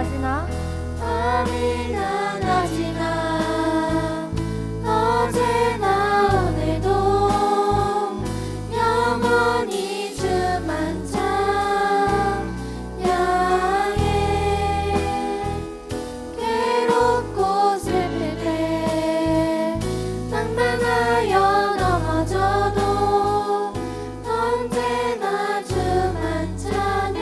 낮이나 밤이나 낮이나 어제나 오늘도 영원히 주만 찬양해. 괴롭고 슬플 때 낭만하여 넘어져도 언제나 주만 찬양하겠네.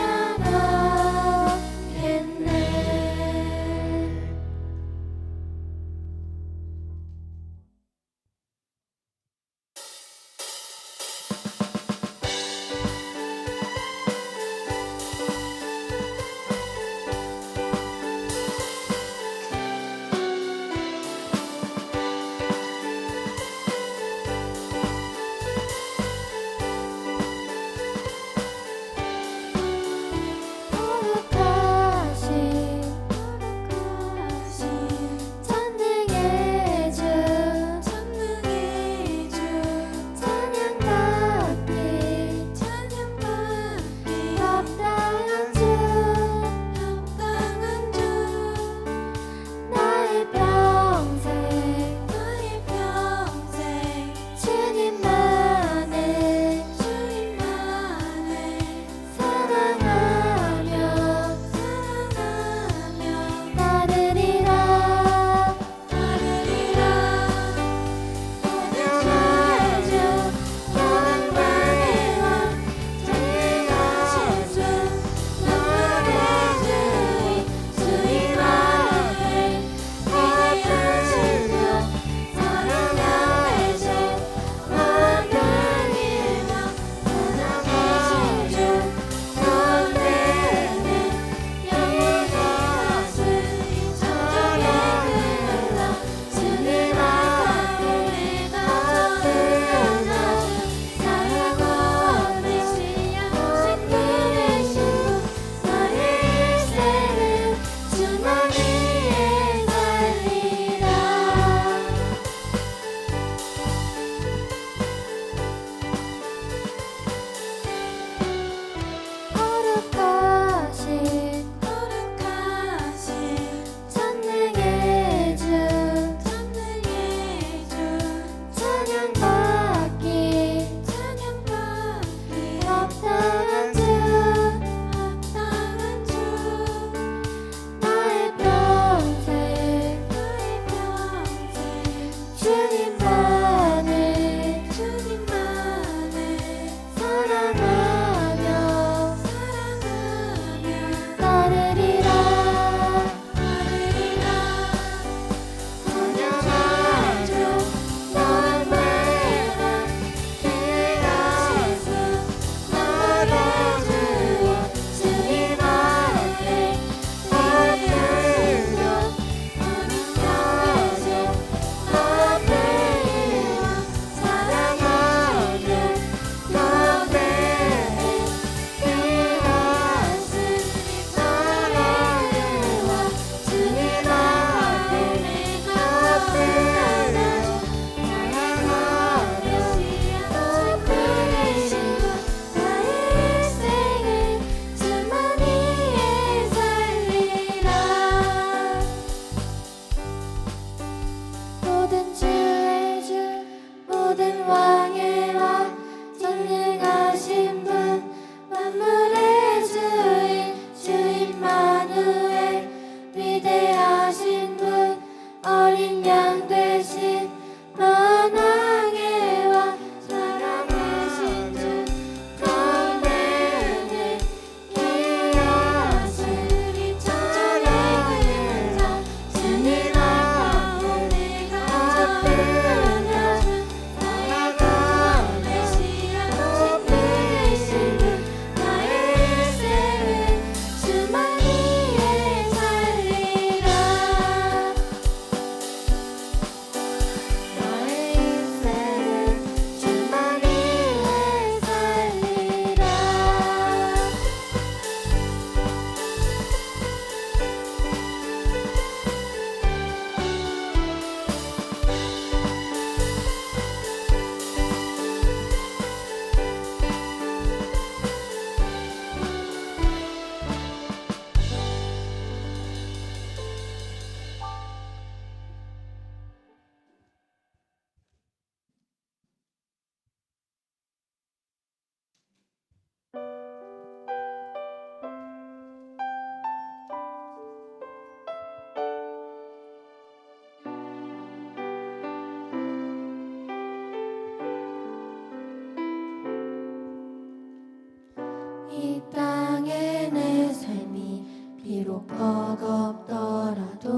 이 땅의 내 삶이 비록 버겁더라도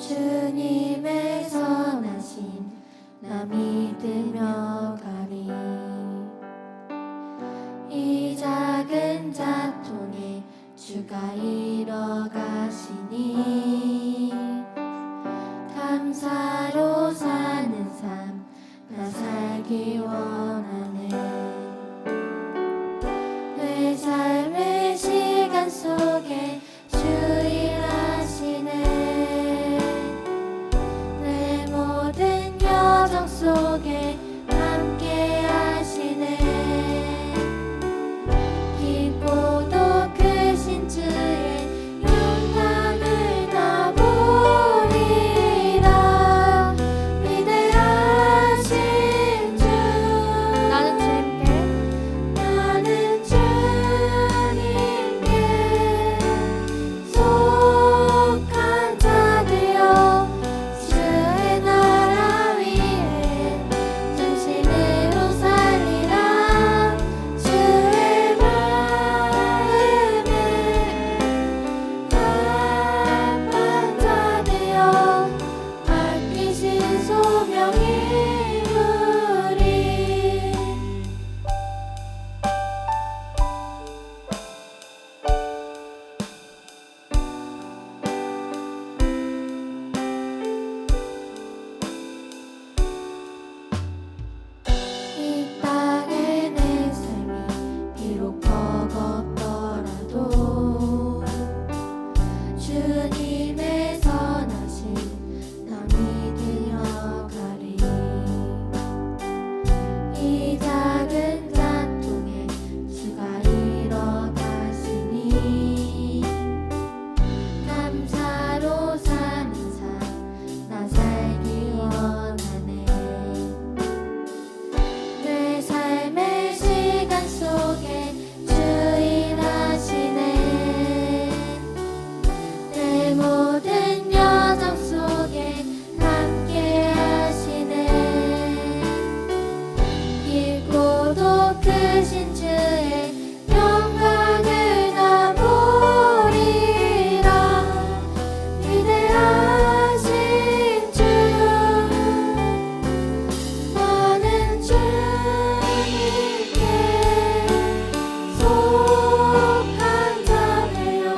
주님의 선하심 나 믿으며 가리. 이 작은 자통에 주가 이뤄가시니 감사로 사는 삶 나 살기 원하네. 내 삶의 시간 속에 주 일하시네. 내 모든 여정 속에 함께 하시네. 깊고도 크신 주의 영광을 나 보리라. 위대하신 주 나는 주님께 속한 자 되어 주의 나라 위에 전심으로 살리라. 주의 마음에 합한 자 되어 맡기신 소명 이루리. 이 땅의 내 삶이 비록 버겁더라도 주님의 선하심 나 믿으며 가리. 이 작은 자통에 주가 이뤄가시니 감사로 사는 삶 나 살기 원하네. 내 삶의 시간 속에 주 일하시네. 내 모든 여정 속에 함께 하시네. 깊고도 크신 주의 영광을 나 보리라. 위대하신 주 나는 주님께 속한 자 되어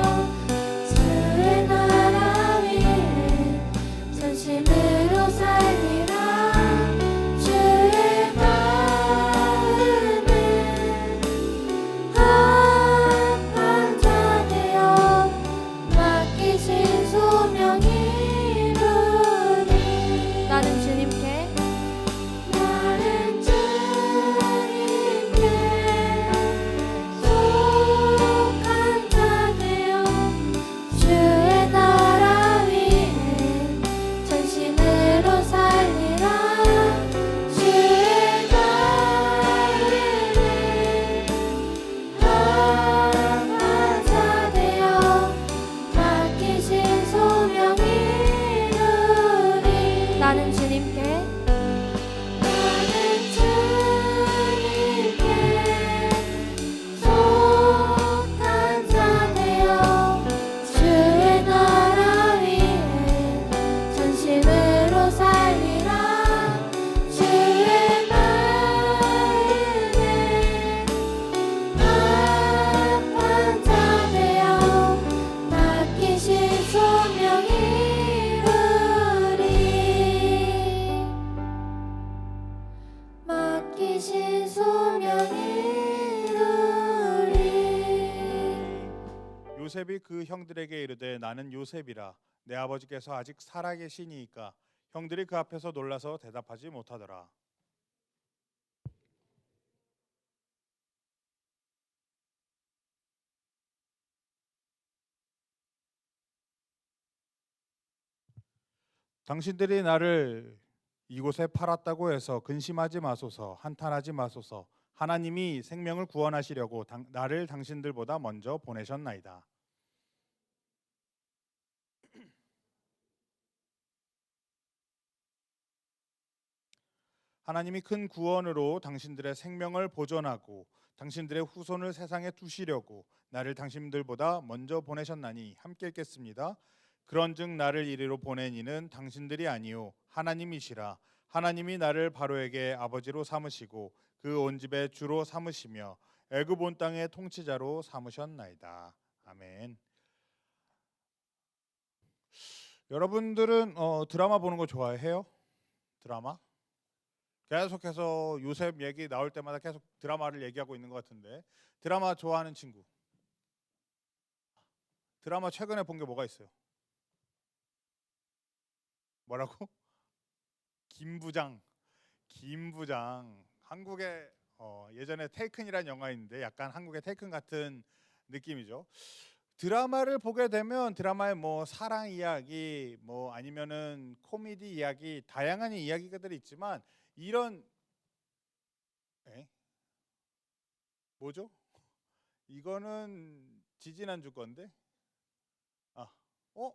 주의 나라 위에 전심으로 살리라. 주의 마음에 합한 자 되어 맡기신 소명 이루리. 나는 주님께 속한 자 되어 주의 나라 위에 전심으로 살리라. 주의 마음에 합한 자 되어 맡기신 소명 이루리. 나는 주님께 속한 자 되어 주의 나라 위에 전심으로 살리라. 주의 마음에 합한 자 되어 맡기신 소명 이루리. 맡기신 소명 이루리. 요셉이 그 형들에게 이르되 나는 요셉이라. 내 아버지께서 아직 살아계시니이까. 형들이 그 앞에서 놀라서 대답하지 못하더라. 당신들이 나를 이곳에 팔았다고 해서 근심하지 마소서. 한탄하지 마소서. 하나님이 생명을 구원하시려고 나를 당신들보다 먼저 보내셨나이다. 하나님이 큰 구원으로 당신들의 생명을 보존하고 당신들의 후손을 세상에 두시려고 나를 당신들보다 먼저 보내셨나니. 함께 읽겠습니다. 그런즉 나를 이리로 보낸 이는 당신들이 아니요 하나님이시라. 하나님이 나를 바로에게 아버지로 삼으시고 그 온 집의 주로 삼으시며 애굽 온 땅의 통치자로 삼으셨나이다. 아멘. 여러분들은 드라마 보는 거 좋아해요? 드라마? 계속해서 요셉 얘기 나올 때마다 계속 드라마를 얘기하고 있는 것 같은데, 드라마 좋아하는 친구? 드라마 최근에 본 게 뭐가 있어요? 뭐라고? 김부장. 김부장. 한국의 예전에 테이큰이라는 영화 있는데 약간 한국의 테이큰 같은 느낌이죠. 드라마를 보게 되면 드라마에 뭐 사랑 이야기, 뭐 아니면은 코미디 이야기, 다양한 이야기들이 있지만 이런 뭐죠? 이거는 지지난주 건데. 아, 어?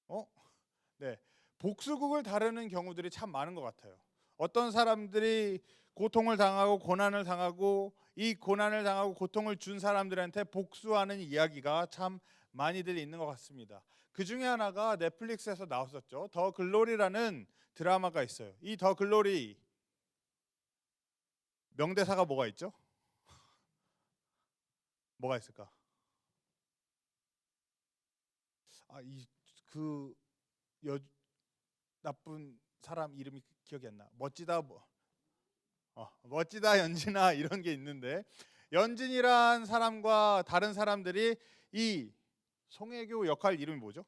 어? 네. 복수극을 다루는 경우들이 참 많은 것 같아요. 어떤 사람들이 고통을 당하고 고난을 당하고 이 고난을 당하고 고통을 준 사람들한테 복수하는 이야기가 참 많이들 있는 것 같습니다. 그 중에 하나가 넷플릭스에서 나왔었죠. 더 글로리라는 드라마가 있어요. 이 더 글로리 명대사가 뭐가 있죠? 뭐가 있을까? 그 나쁜 사람 이름이 기억이 안 나. 멋지다 멋지다 연진아 이런 게 있는데, 연진이란 사람과 다른 사람들이 이 송혜교 역할 이름이 뭐죠?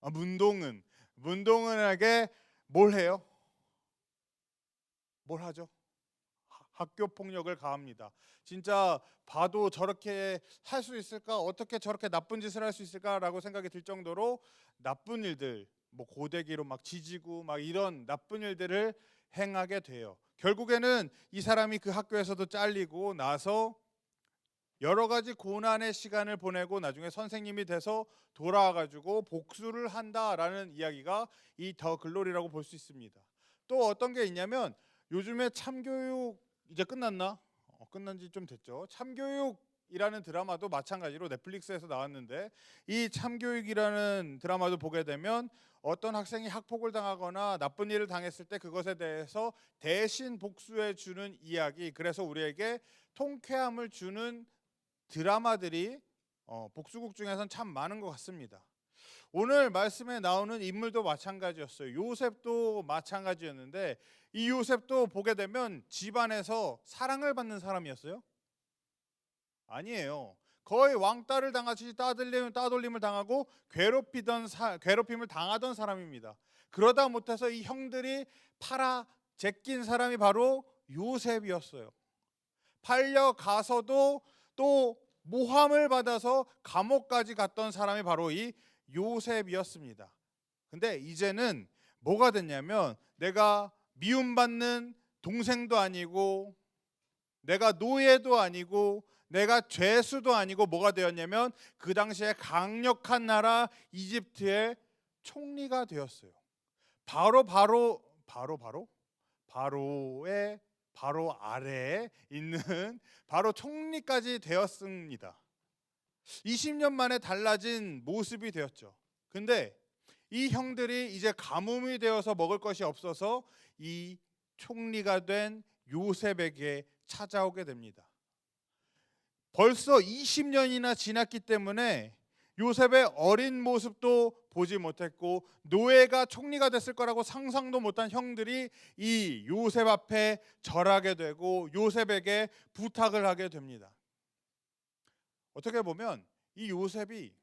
문동은. 문동은에게 뭘 해요? 뭘 하죠? 학교 폭력을 가합니다. 진짜 봐도 저렇게 할 수 있을까? 어떻게 저렇게 나쁜 짓을 할 수 있을까라고 생각이 들 정도로 나쁜 일들, 뭐 고데기로 막 지지고 막 이런 나쁜 일들을 행하게 돼요. 결국에는 이 사람이 그 학교에서도 잘리고 나서 여러 가지 고난의 시간을 보내고 나중에 선생님이 돼서 돌아와가지고 복수를 한다라는 이야기가 이 더 글로리라고 볼 수 있습니다. 또 어떤 게 있냐면, 요즘에 참교육 이제 끝났나? 끝난 지 좀 됐죠. 참교육이라는 드라마도 마찬가지로 넷플릭스에서 나왔는데, 이 참교육이라는 드라마도 보게 되면 어떤 학생이 학폭을 당하거나 나쁜 일을 당했을 때 그것에 대해서 대신 복수해 주는 이야기, 그래서 우리에게 통쾌함을 주는 드라마들이 복수국 중에서는 참 많은 것 같습니다. 오늘 말씀에 나오는 인물도 마찬가지였어요. 요셉도 마찬가지였는데, 이 요셉도 보게 되면 집안에서 사랑을 받는 사람이었어요? 아니에요. 거의 왕따를 당하듯이 따돌림을 당하고 괴롭힘을 당하던 사람입니다. 그러다 못해서 이 형들이 팔아 제낀 사람이 바로 요셉이었어요. 팔려가서도 또 모함을 받아서 감옥까지 갔던 사람이 바로 이 요셉이었습니다. 근데 이제는 뭐가 됐냐면, 내가 미움받는 동생도 아니고 내가 노예도 아니고 내가 죄수도 아니고 뭐가 되었냐면, 그 당시에 강력한 나라 이집트의 총리가 되었어요. 바로의 바로 아래에 있는 바로 총리까지 되었습니다. 20년 만에 달라진 모습이 되었죠. 근데 이 형들이 이제 가뭄이 되어서 먹을 것이 없어서 이 총리가 된 요셉에게 찾아오게 됩니다. 벌써 20년이나 지났기 때문에 요셉의 어린 모습도 보지 못했고 노예가 총리가 됐을 거라고 상상도 못한 형들이 이 요셉 앞에 절하게 되고 요셉에게 부탁을 하게 됩니다. 어떻게 보면 이 요셉이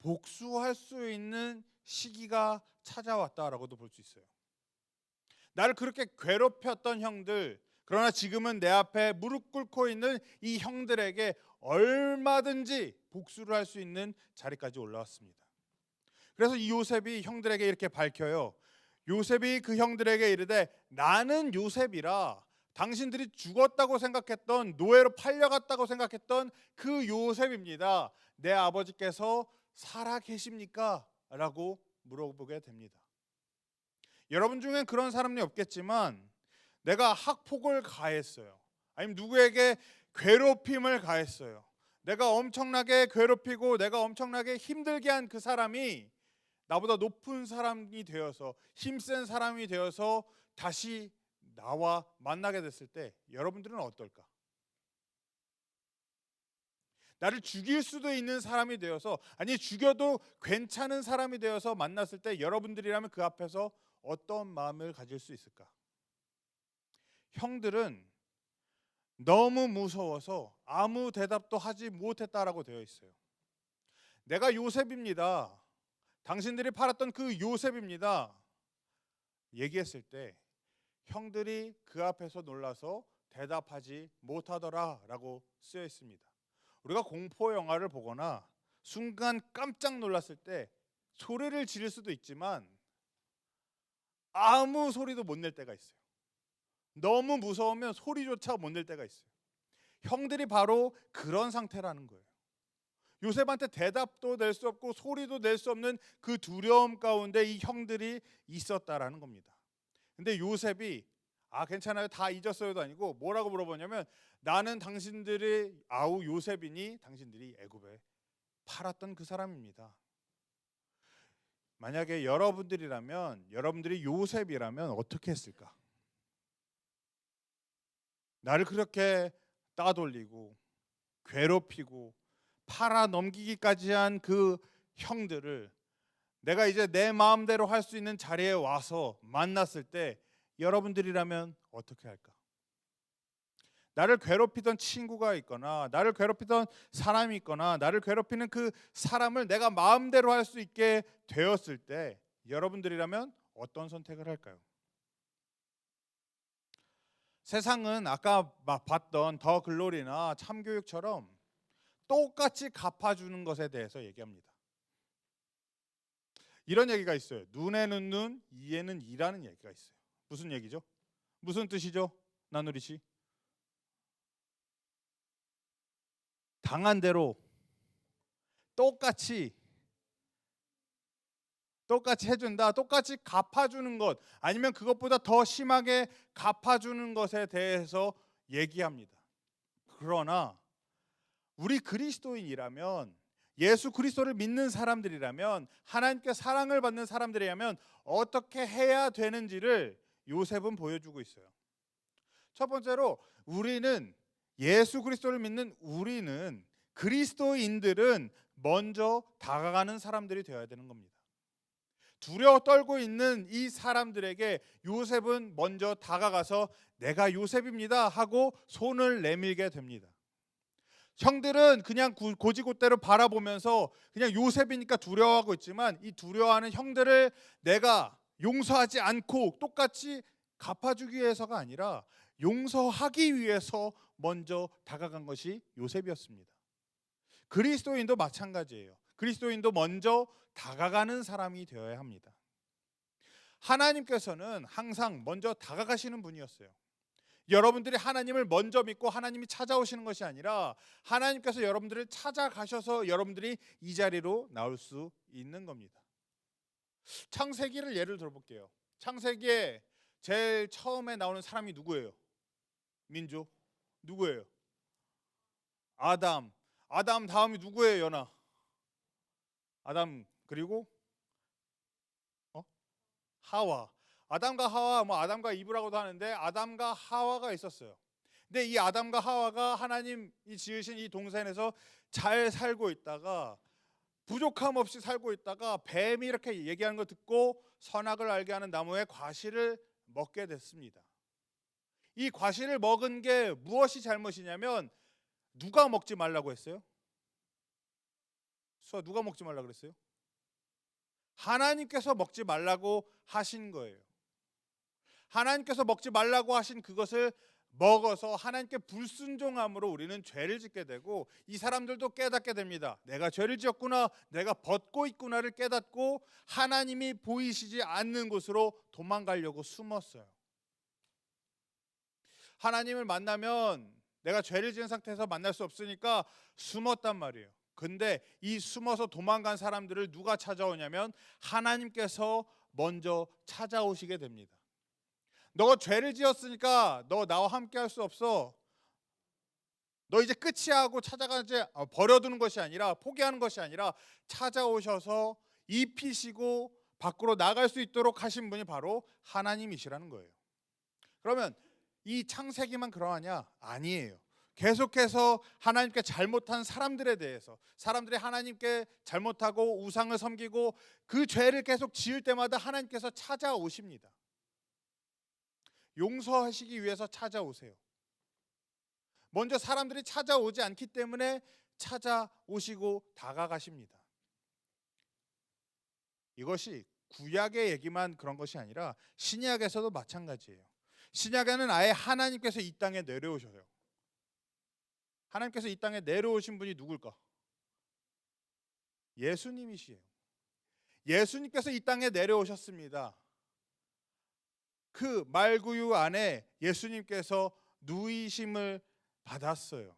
복수할 수 있는 시기가 찾아왔다라고도 볼 수 있어요. 나를 그렇게 괴롭혔던 형들, 그러나 지금은 내 앞에 무릎 꿇고 있는 이 형들에게 얼마든지 복수를 할 수 있는 자리까지 올라왔습니다. 그래서 이 요셉이 형들에게 이렇게 밝혀요. 요셉이 그 형들에게 이르되, 나는 요셉이라 당신들이 죽었다고 생각했던, 노예로 팔려갔다고 생각했던 그 요셉입니다. 내 아버지께서 살아 계십니까? 라고 물어보게 됩니다. 여러분 중엔 그런 사람이 없겠지만 내가 학폭을 가했어요. 아니면 누구에게 괴롭힘을 가했어요. 내가 엄청나게 괴롭히고 내가 엄청나게 힘들게 한 그 사람이 나보다 높은 사람이 되어서 힘센 사람이 되어서 다시 나와 만나게 됐을 때 여러분들은 어떨까? 나를 죽일 수도 있는 사람이 되어서, 아니 죽여도 괜찮은 사람이 되어서 만났을 때 여러분들이라면 그 앞에서 어떤 마음을 가질 수 있을까? 형들은 너무 무서워서 아무 대답도 하지 못했다라고 되어 있어요. 내가 요셉입니다. 당신들이 팔았던 그 요셉입니다. 얘기했을 때 형들이 그 앞에서 놀라서 대답하지 못하더라라고 쓰여 있습니다. 우리가 공포 영화를 보거나 순간 깜짝 놀랐을 때 소리를 지를 수도 있지만 아무 소리도 못 낼 때가 있어요. 너무 무서우면 소리조차 못 낼 때가 있어요. 형들이 바로 그런 상태라는 거예요. 요셉한테 대답도 낼 수 없고 소리도 낼 수 없는 그 두려움 가운데 이 형들이 있었다라는 겁니다. 근데 요셉이 괜찮아요, 다 잊었어요도 아니고 뭐라고 물어보냐면, 나는 당신들의 아우 요셉이니 당신들이 애굽에 팔았던 그 사람입니다. 만약에 여러분들이라면, 여러분들이 요셉이라면 어떻게 했을까? 나를 그렇게 따돌리고 괴롭히고 팔아 넘기기까지 한 그 형들을 내가 이제 내 마음대로 할 수 있는 자리에 와서 만났을 때 여러분들이라면 어떻게 할까? 나를 괴롭히던 친구가 있거나 나를 괴롭히던 사람이 있거나 나를 괴롭히는 그 사람을 내가 마음대로 할 수 있게 되었을 때 여러분들이라면 어떤 선택을 할까요? 세상은 아까 봤던 더 글로리나 참교육처럼 똑같이 갚아주는 것에 대해서 얘기합니다. 이런 얘기가 있어요. 눈에는 눈, 이에는 이라는 얘기가 있어요. 무슨 얘기죠? 무슨 뜻이죠? 나누리 씨? 당한 대로 똑같이 해준다, 똑같이 갚아주는 것, 아니면 그것보다 더 심하게 갚아주는 것에 대해서 얘기합니다. 그러나 우리 그리스도인이라면, 예수 그리스도를 믿는 사람들이라면, 하나님께 사랑을 받는 사람들이라면 어떻게 해야 되는지를 요셉은 보여주고 있어요. 첫 번째로 우리는, 예수 그리스도를 믿는 우리는, 그리스도인들은 먼저 다가가는 사람들이 되어야 되는 겁니다. 두려워 떨고 있는 이 사람들에게 요셉은 먼저 다가가서 내가 요셉입니다 하고 손을 내밀게 됩니다. 형들은 그냥 고지곳대로 바라보면서 그냥 요셉이니까 두려워하고 있지만, 이 두려워하는 형들을 내가 용서하지 않고 똑같이 갚아주기 위해서가 아니라 용서하기 위해서 먼저 다가간 것이 요셉이었습니다. 그리스도인도 마찬가지예요. 그리스도인도 먼저 다가가는 사람이 되어야 합니다. 하나님께서는 항상 먼저 다가가시는 분이었어요. 여러분들이 하나님을 먼저 믿고 하나님이 찾아오시는 것이 아니라 하나님께서 여러분들을 찾아가셔서 여러분들이 이 자리로 나올 수 있는 겁니다. 창세기를 예를 들어볼게요. 창세기에 제일 처음에 나오는 사람이 누구예요? 민조? 누구예요? 아담. 아담 다음이 누구예요, 연아? 아담, 그리고 하와. 아담과 하와, 아담과 이브라고도 하는데 아담과 하와가 있었어요. 근데 이 아담과 하와가 하나님이 지으신 이 동산에서 잘 살고 있다가, 부족함 없이 살고 있다가 뱀이 이렇게 얘기하는 거 듣고 선악을 알게 하는 나무의 과실을 먹게 됐습니다. 이 과실을 먹은 게 무엇이 잘못이냐면, 누가 먹지 말라고 했어요? 수아, 누가 먹지 말라고 그랬어요? 하나님께서 먹지 말라고 하신 거예요. 하나님께서 먹지 말라고 하신 그것을 먹어서 하나님께 불순종함으로 우리는 죄를 짓게 되고, 이 사람들도 깨닫게 됩니다. 내가 죄를 지었구나, 내가 벗고 있구나를 깨닫고 하나님이 보이시지 않는 곳으로 도망가려고 숨었어요. 하나님을 만나면 내가 죄를 지은 상태에서 만날 수 없으니까 숨었단 말이에요. 근데 이 숨어서 도망간 사람들을 누가 찾아오냐면 하나님께서 먼저 찾아오시게 됩니다. 너 죄를 지었으니까 너 나와 함께 할 수 없어. 너 이제 끝이야 하고 찾아가지 버려두는 것이 아니라, 포기하는 것이 아니라 찾아오셔서 입히시고 밖으로 나갈 수 있도록 하신 분이 바로 하나님이시라는 거예요. 그러면 이 창세기만 그러하냐? 아니에요. 계속해서 하나님께 잘못한 사람들에 대해서, 사람들이 하나님께 잘못하고 우상을 섬기고 그 죄를 계속 지을 때마다 하나님께서 찾아오십니다. 용서하시기 위해서 찾아오세요. 먼저 사람들이 찾아오지 않기 때문에 찾아오시고 다가가십니다. 이것이 구약의 얘기만 그런 것이 아니라 신약에서도 마찬가지예요. 신약에는 아예 하나님께서 이 땅에 내려오셔요. 하나님께서 이 땅에 내려오신 분이 누굴까? 예수님이시에요. 예수님께서 이 땅에 내려오셨습니다. 그 말구유 안에 예수님께서 누이심을 받았어요.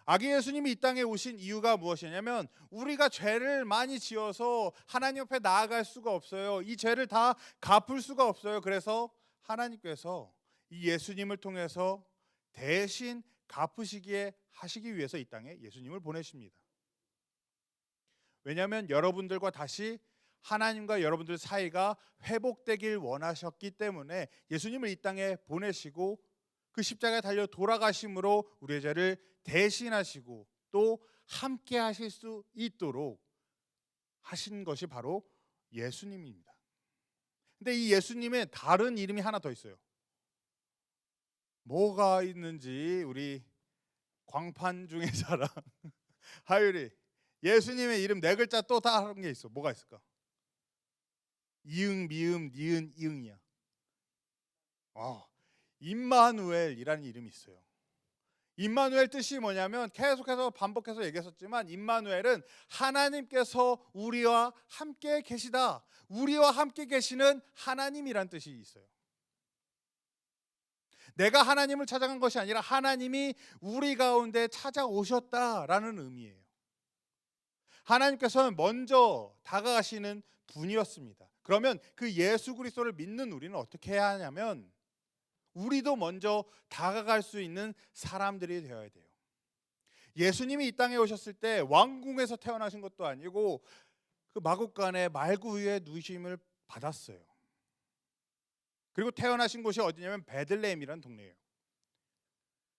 아기 예수님이 이 땅에 오신 이유가 무엇이냐면 우리가 죄를 많이 지어서 하나님 앞에 나아갈 수가 없어요. 이 죄를 다 갚을 수가 없어요. 그래서 하나님께서 이 예수님을 통해서 대신 갚으시기에 하시기 위해서 이 땅에 예수님을 보내십니다. 왜냐하면 여러분들과 다시 하나님과 여러분들 사이가 회복되길 원하셨기 때문에 예수님을 이 땅에 보내시고 그 십자가에 달려 돌아가심으로 우리의 죄를 대신하시고 또 함께 하실 수 있도록 하신 것이 바로 예수님입니다. 근데 이 예수님의 다른 이름이 하나 더 있어요. 뭐가 있는지 우리 광판 중에 사람 하율이, 예수님의 이름 네 글자 또 다른 게 있어. 뭐가 있을까? 이응, 미음, 니은, 이응이야. 임마누엘이라는 이름이 있어요. 임마누엘 뜻이 뭐냐면 계속해서 반복해서 얘기했었지만 임마누엘은 하나님께서 우리와 함께 계시다. 우리와 함께 계시는 하나님이란 뜻이 있어요. 내가 하나님을 찾아간 것이 아니라 하나님이 우리 가운데 찾아오셨다라는 의미예요. 하나님께서는 먼저 다가가시는 분이었습니다. 그러면 그 예수 그리스도를 믿는 우리는 어떻게 해야 하냐면 우리도 먼저 다가갈 수 있는 사람들이 되어야 돼요. 예수님이 이 땅에 오셨을 때 왕궁에서 태어나신 것도 아니고 그 마국간의 말구유에 누이심을 받았어요. 그리고 태어나신 곳이 어디냐면 베들레헴이라는 동네예요.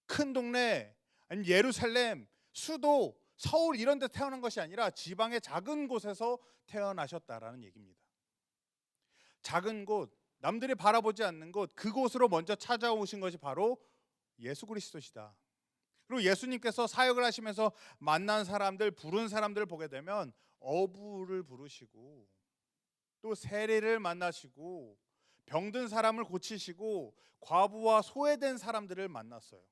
큰 동네, 아니면 예루살렘, 수도, 서울 이런 데 태어난 것이 아니라 지방의 작은 곳에서 태어나셨다라는 얘기입니다. 작은 곳, 남들이 바라보지 않는 곳, 그곳으로 먼저 찾아오신 것이 바로 예수 그리스도시다. 그리고 예수님께서 사역을 하시면서 만난 사람들, 부른 사람들을 보게 되면 어부를 부르시고 또 세리를 만나시고 병든 사람을 고치시고 과부와 소외된 사람들을 만났어요.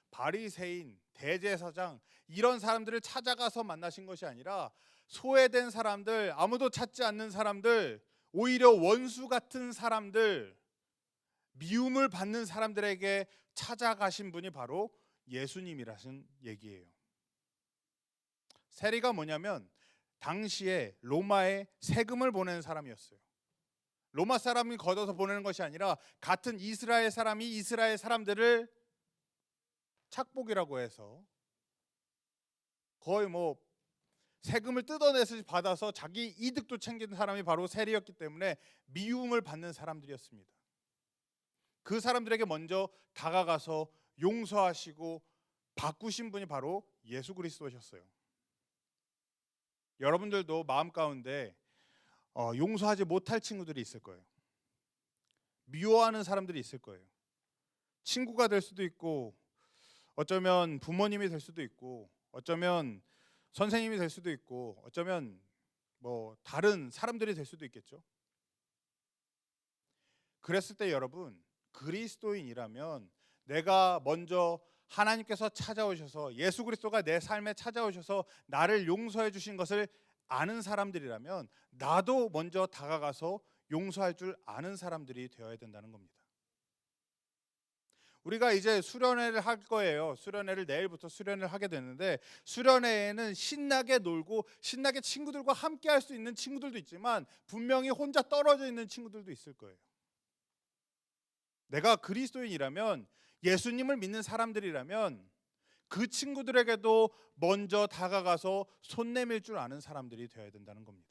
바리새인, 대제사장 이런 사람들을 찾아가서 만나신 것이 아니라 소외된 사람들, 아무도 찾지 않는 사람들, 오히려 원수 같은 사람들, 미움을 받는 사람들에게 찾아가신 분이 바로 예수님이라는 얘기예요. 세리가 뭐냐면 당시에 로마에 세금을 보내는 사람이었어요. 로마 사람이 걷어서 보내는 것이 아니라 같은 이스라엘 사람이 이스라엘 사람들을 착복이라고 해서 거의 세금을 뜯어내서 받아서 자기 이득도 챙기는 사람이 바로 세리였기 때문에 미움을 받는 사람들이었습니다. 그 사람들에게 먼저 다가가서 용서하시고 바꾸신 분이 바로 예수 그리스도셨어요. 여러분들도 마음 가운데 용서하지 못할 친구들이 있을 거예요. 미워하는 사람들이 있을 거예요. 친구가 될 수도 있고 어쩌면 부모님이 될 수도 있고 어쩌면 선생님이 될 수도 있고 어쩌면 다른 사람들이 될 수도 있겠죠. 그랬을 때 여러분, 그리스도인이라면 내가 먼저 하나님께서 찾아오셔서 예수 그리스도가 내 삶에 찾아오셔서 나를 용서해 주신 것을 아는 사람들이라면 나도 먼저 다가가서 용서할 줄 아는 사람들이 되어야 된다는 겁니다. 우리가 이제 수련회를 할 거예요. 수련회를 내일부터 수련회를 하게 되는데, 수련회에는 신나게 놀고 신나게 친구들과 함께 할 수 있는 친구들도 있지만 분명히 혼자 떨어져 있는 친구들도 있을 거예요. 내가 그리스도인이라면, 예수님을 믿는 사람들이라면 그 친구들에게도 먼저 다가가서 손 내밀 줄 아는 사람들이 되어야 된다는 겁니다.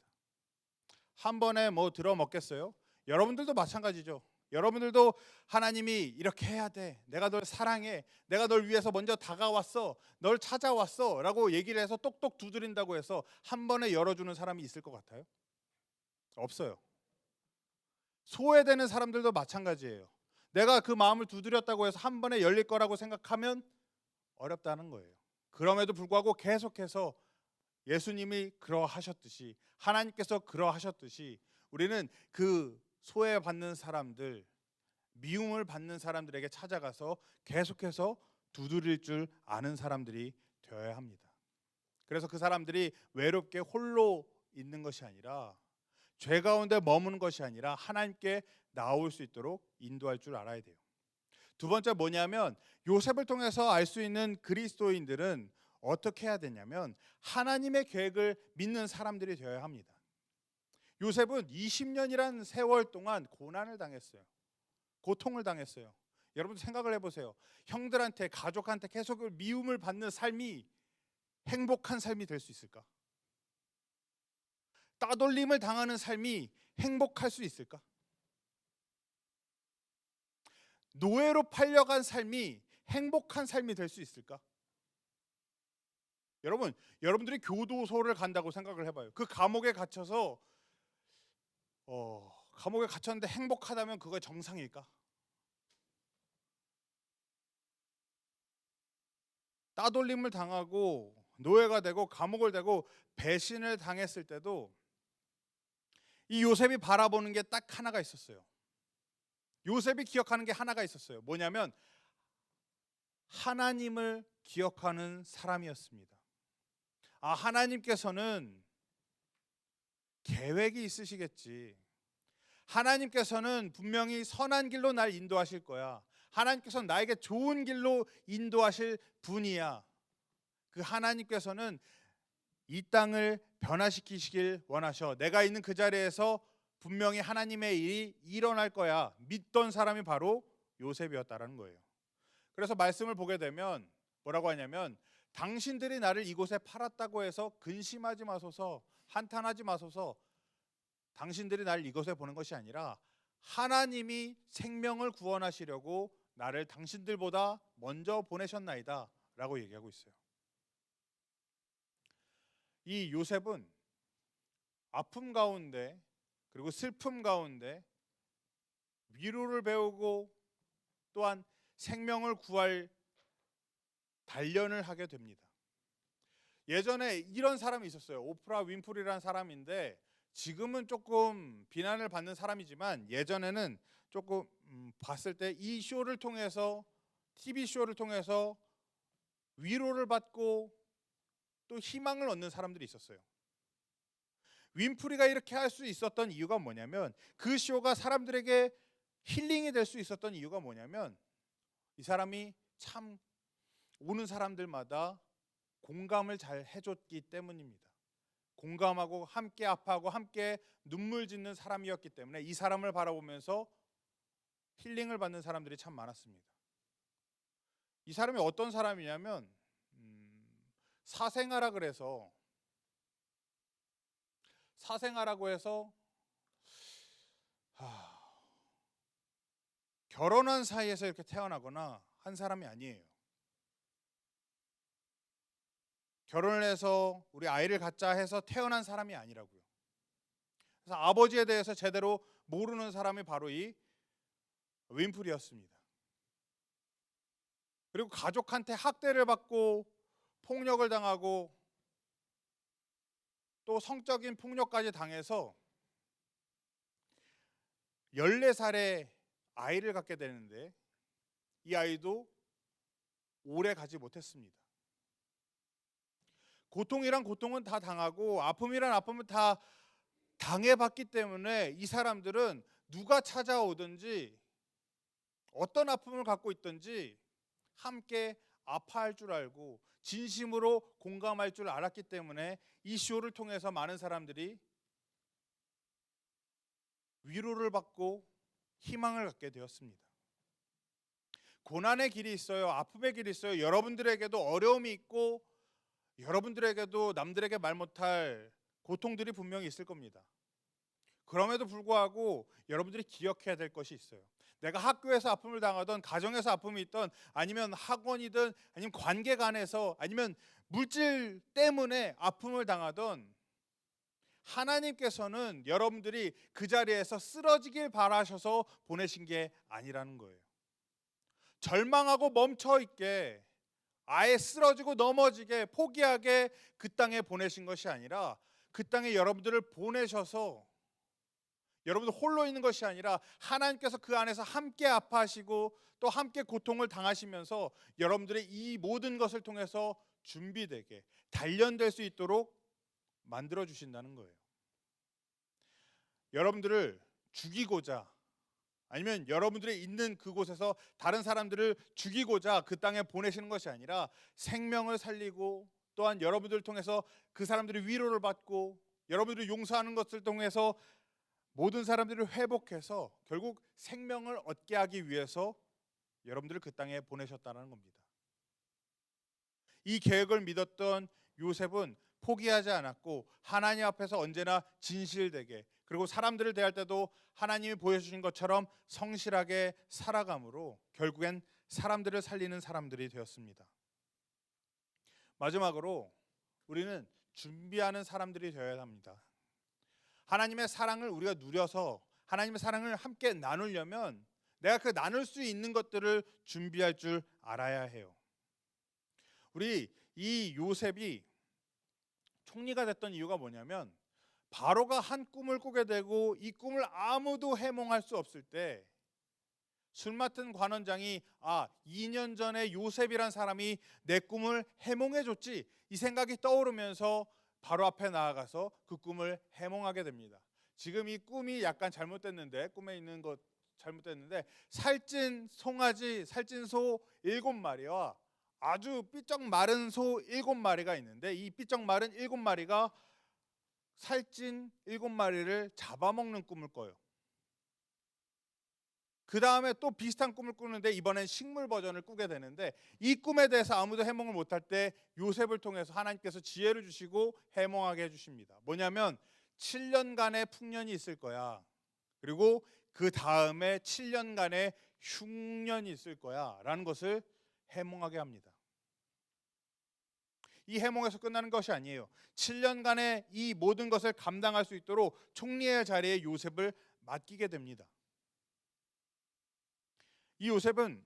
한 번에 뭐 들어 먹겠어요? 여러분들도 마찬가지죠. 여러분들도 하나님이 이렇게 해야 돼, 내가 널 사랑해, 내가 널 위해서 먼저 다가왔어, 널 찾아왔어 라고 얘기를 해서 똑똑 두드린다고 해서 한 번에 열어주는 사람이 있을 것 같아요? 없어요. 소외되는 사람들도 마찬가지예요. 내가 그 마음을 두드렸다고 해서 한 번에 열릴 거라고 생각하면 어렵다는 거예요. 그럼에도 불구하고 계속해서 예수님이 그러하셨듯이, 하나님께서 그러하셨듯이 우리는 그 소외받는 사람들, 미움을 받는 사람들에게 찾아가서 계속해서 두드릴 줄 아는 사람들이 되어야 합니다. 그래서 그 사람들이 외롭게 홀로 있는 것이 아니라, 죄 가운데 머무는 것이 아니라 하나님께 나올 수 있도록 인도할 줄 알아야 돼요. 두 번째 뭐냐면, 요셉을 통해서 알 수 있는 그리스도인들은 어떻게 해야 되냐면 하나님의 계획을 믿는 사람들이 되어야 합니다. 요셉은 20년이란 세월 동안 고난을 당했어요. 고통을 당했어요. 여러분 생각을 해보세요. 형들한테, 가족한테 계속 미움을 받는 삶이 행복한 삶이 될 수 있을까? 따돌림을 당하는 삶이 행복할 수 있을까? 노예로 팔려간 삶이 행복한 삶이 될 수 있을까? 여러분들이 교도소를 간다고 생각을 해봐요. 그 감옥에 갇혀서 감옥에 갇혔는데 행복하다면 그거 정상일까? 따돌림을 당하고 노예가 되고 감옥을 되고 배신을 당했을 때도 이 요셉이 바라보는 게 딱 하나가 있었어요. 요셉이 기억하는 게 하나가 있었어요. 뭐냐면 하나님을 기억하는 사람이었습니다. 하나님께서는 계획이 있으시겠지. 하나님께서는 분명히 선한 길로 날 인도하실 거야. 하나님께서는 나에게 좋은 길로 인도하실 분이야. 그 하나님께서는 이 땅을 변화시키시길 원하셔. 내가 있는 그 자리에서 분명히 하나님의 일이 일어날 거야. 믿던 사람이 바로 요셉이었다라는 거예요. 그래서 말씀을 보게 되면 뭐라고 하냐면, 당신들이 나를 이곳에 팔았다고 해서 근심하지 마소서, 한탄하지 마소서. 당신들이 나를 이곳에 보낸 것이 아니라 하나님이 생명을 구원하시려고 나를 당신들보다 먼저 보내셨나이다 라고 얘기하고 있어요. 이 요셉은 아픔 가운데, 그리고 슬픔 가운데 위로를 배우고 또한 생명을 구할 단련을 하게 됩니다. 예전에 이런 사람이 있었어요. 오프라 윈프리라는 사람인데, 지금은 조금 비난을 받는 사람이지만 예전에는 조금 봤을 때 이 쇼를 통해서, TV 쇼를 통해서 위로를 받고 또 희망을 얻는 사람들이 있었어요. 윈프리가 이렇게 할 수 있었던 이유가 뭐냐면, 그 쇼가 사람들에게 힐링이 될 수 있었던 이유가 뭐냐면, 이 사람이 참 오는 사람들마다 공감을 잘 해줬기 때문입니다. 공감하고 함께 아파하고 함께 눈물 짓는 사람이었기 때문에 이 사람을 바라보면서 힐링을 받는 사람들이 참 많았습니다. 이 사람이 어떤 사람이냐면 사생아라고 해서 결혼한 사이에서 이렇게 태어나거나 한 사람이 아니에요. 결혼을 해서 우리 아이를 갖자 해서 태어난 사람이 아니라고요. 그래서 아버지에 대해서 제대로 모르는 사람이 바로 이 윈프리였습니다. 그리고 가족한테 학대를 받고 폭력을 당하고 또 성적인 폭력까지 당해서 14살에 아이를 갖게 되는데 이 아이도 오래 가지 못했습니다. 고통이란 고통은 다 당하고 아픔이란 아픔은 다 당해봤기 때문에 이 사람들은 누가 찾아오든지 어떤 아픔을 갖고 있든지 함께 아파할 줄 알고 진심으로 공감할 줄 알았기 때문에 이 시호를 통해서 많은 사람들이 위로를 받고 희망을 갖게 되었습니다. 고난의 길이 있어요. 아픔의 길이 있어요. 여러분들에게도 어려움이 있고 여러분들에게도 남들에게 말 못할 고통들이 분명히 있을 겁니다. 그럼에도 불구하고 여러분들이 기억해야 될 것이 있어요. 내가 학교에서 아픔을 당하던, 가정에서 아픔이 있던, 아니면 학원이든, 아니면 관계간에서, 아니면 물질 때문에 아픔을 당하던, 하나님께서는 여러분들이 그 자리에서 쓰러지길 바라셔서 보내신 게 아니라는 거예요. 절망하고 멈춰 있게, 아예 쓰러지고 넘어지게, 포기하게 그 땅에 보내신 것이 아니라 그 땅에 여러분들을 보내셔서 여러분들 홀로 있는 것이 아니라 하나님께서 그 안에서 함께 아파하시고 또 함께 고통을 당하시면서 여러분들의 이 모든 것을 통해서 준비되게 단련될 수 있도록 만들어 주신다는 거예요. 여러분들을 죽이고자, 아니면 여러분들이 있는 그곳에서 다른 사람들을 죽이고자 그 땅에 보내시는 것이 아니라 생명을 살리고, 또한 여러분들을 통해서 그 사람들이 위로를 받고 여러분들이 용서하는 것을 통해서 모든 사람들을 회복해서 결국 생명을 얻게 하기 위해서 여러분들을 그 땅에 보내셨다는 겁니다. 이 계획을 믿었던 요셉은 포기하지 않았고 하나님 앞에서 언제나 진실되게, 그리고 사람들을 대할 때도 하나님이 보여주신 것처럼 성실하게 살아감으로 결국엔 사람들을 살리는 사람들이 되었습니다. 마지막으로 우리는 준비하는 사람들이 되어야 합니다. 하나님의 사랑을 우리가 누려서 하나님의 사랑을 함께 나누려면 내가 그 나눌 수 있는 것들을 준비할 줄 알아야 해요. 우리 이 요셉이 총리가 됐던 이유가 뭐냐면, 바로가 한 꿈을 꾸게 되고 이 꿈을 아무도 해몽할 수 없을 때 술 맡은 관원장이 2년 전에 요셉이란 사람이 내 꿈을 해몽해 줬지, 이 생각이 떠오르면서 바로 앞에 나아가서 그 꿈을 해몽하게 됩니다. 지금 이 꿈이 약간 잘못됐는데, 꿈에 있는 것 잘못됐는데, 살찐 송아지, 살찐 소 7마리와 아주 삐쩍 마른 소 7마리가 있는데, 이 삐쩍 마른 7마리가 살찐 7마리를 잡아먹는 꿈을 꿔요. 그 다음에 또 비슷한 꿈을 꾸는데 이번엔 식물 버전을 꾸게 되는데, 이 꿈에 대해서 아무도 해몽을 못할 때 요셉을 통해서 하나님께서 지혜를 주시고 해몽하게 해주십니다. 뭐냐면 7년간의 풍년이 있을 거야. 그리고 그 다음에 7년간의 흉년이 있을 거야 라는 것을 해몽하게 합니다. 이 해몽에서 끝나는 것이 아니에요. 7년간의 이 모든 것을 감당할 수 있도록 총리의 자리에 요셉을 맡기게 됩니다. 이 요셉은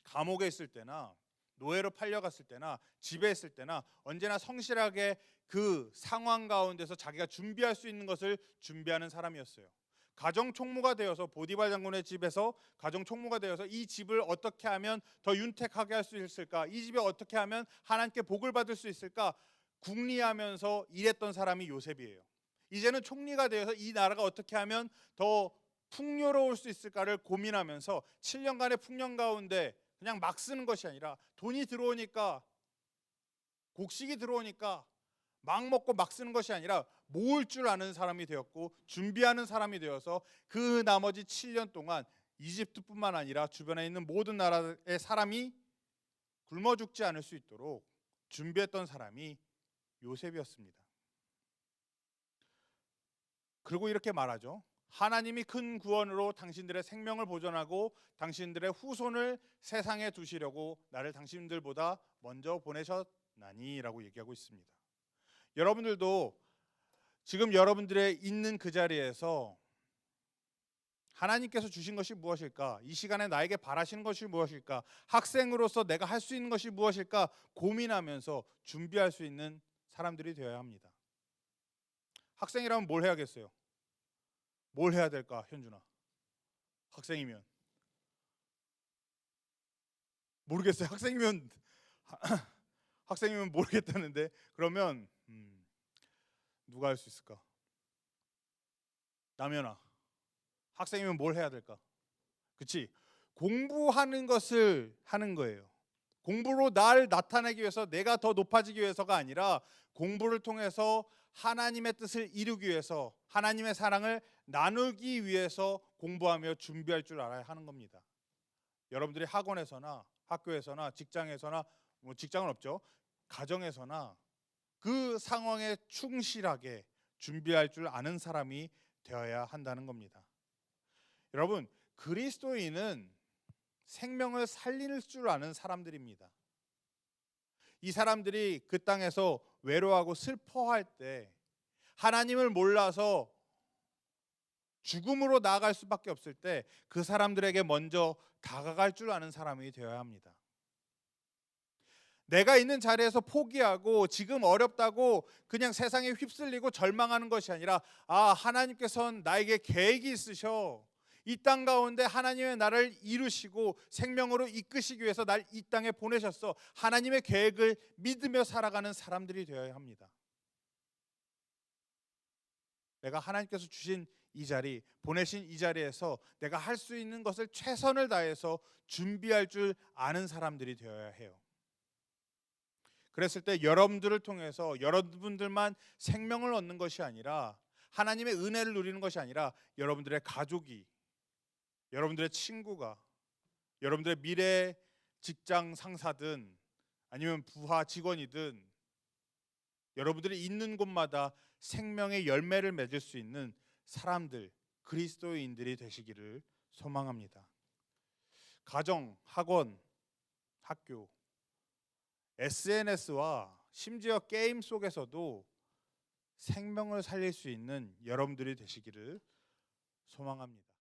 감옥에 있을 때나 노예로 팔려갔을 때나 집에 있을 때나 언제나 성실하게 그 상황 가운데서 자기가 준비할 수 있는 것을 준비하는 사람이었어요. 가정 총무가 되어서, 보디발 장군의 집에서 가정 총무가 되어서 이 집을 어떻게 하면 더 윤택하게 할 수 있을까, 이 집에 어떻게 하면 하나님께 복을 받을 수 있을까 궁리하면서 일했던 사람이 요셉이에요. 이제는 총리가 되어서 이 나라가 어떻게 하면 더 풍요로울 수 있을까를 고민하면서 7년간의 풍년 가운데 그냥 막 쓰는 것이 아니라 돈이 들어오니까, 곡식이 들어오니까 막 먹고 막 쓰는 것이 아니라 모을 줄 아는 사람이 되었고 준비하는 사람이 되어서 그 나머지 7년 동안 이집트뿐만 아니라 주변에 있는 모든 나라의 사람이 굶어 죽지 않을 수 있도록 준비했던 사람이 요셉이었습니다. 그리고 이렇게 말하죠. 하나님이 큰 구원으로 당신들의 생명을 보존하고 당신들의 후손을 세상에 두시려고 나를 당신들보다 먼저 보내셨나니 라고 얘기하고 있습니다. 여러분들도 지금 여러분들의 있는 그 자리에서 하나님께서 주신 것이 무엇일까? 이 시간에 나에게 바라시는 것이 무엇일까? 학생으로서 내가 할 수 있는 것이 무엇일까? 고민하면서 준비할 수 있는 사람들이 되어야 합니다. 학생이라면 뭘 해야겠어요? 뭘 해야 될까, 현준아? 학생이면 모르겠어요. 학생이면 모르겠다는데, 그러면 누가 할 수 있을까? 남현아, 학생이면 뭘 해야 될까? 그치? 공부하는 것을 하는 거예요. 공부로 날 나타내기 위해서, 내가 더 높아지기 위해서가 아니라 공부를 통해서 하나님의 뜻을 이루기 위해서, 하나님의 사랑을 나누기 위해서 공부하며 준비할 줄 알아야 하는 겁니다. 여러분들이 학원에서나 학교에서나 직장에서나, 뭐 직장은 없죠, 가정에서나 그 상황에 충실하게 준비할 줄 아는 사람이 되어야 한다는 겁니다. 여러분, 그리스도인은 생명을 살릴 줄 아는 사람들입니다. 이 사람들이 그 땅에서 외로워하고 슬퍼할 때, 하나님을 몰라서 죽음으로 나아갈 수밖에 없을 때, 그 사람들에게 먼저 다가갈 줄 아는 사람이 되어야 합니다. 내가 있는 자리에서 포기하고 지금 어렵다고 그냥 세상에 휩쓸리고 절망하는 것이 아니라, 하나님께서는 나에게 계획이 있으셔, 이 땅 가운데 하나님의 나를 이루시고 생명으로 이끄시기 위해서 날 이 땅에 보내셨어, 하나님의 계획을 믿으며 살아가는 사람들이 되어야 합니다. 내가 하나님께서 주신 이 자리, 보내신 이 자리에서 내가 할 수 있는 것을 최선을 다해서 준비할 줄 아는 사람들이 되어야 해요. 그랬을 때 여러분들을 통해서 여러분들만 생명을 얻는 것이 아니라, 하나님의 은혜를 누리는 것이 아니라, 여러분들의 가족이, 여러분들의 친구가, 여러분들의 미래 직장 상사든 아니면 부하 직원이든, 여러분들이 있는 곳마다 생명의 열매를 맺을 수 있는 사람들, 그리스도인들이 되시기를 소망합니다. 가정, 학원, 학교, SNS와 심지어 게임 속에서도 생명을 살릴 수 있는 여러분들이 되시기를 소망합니다.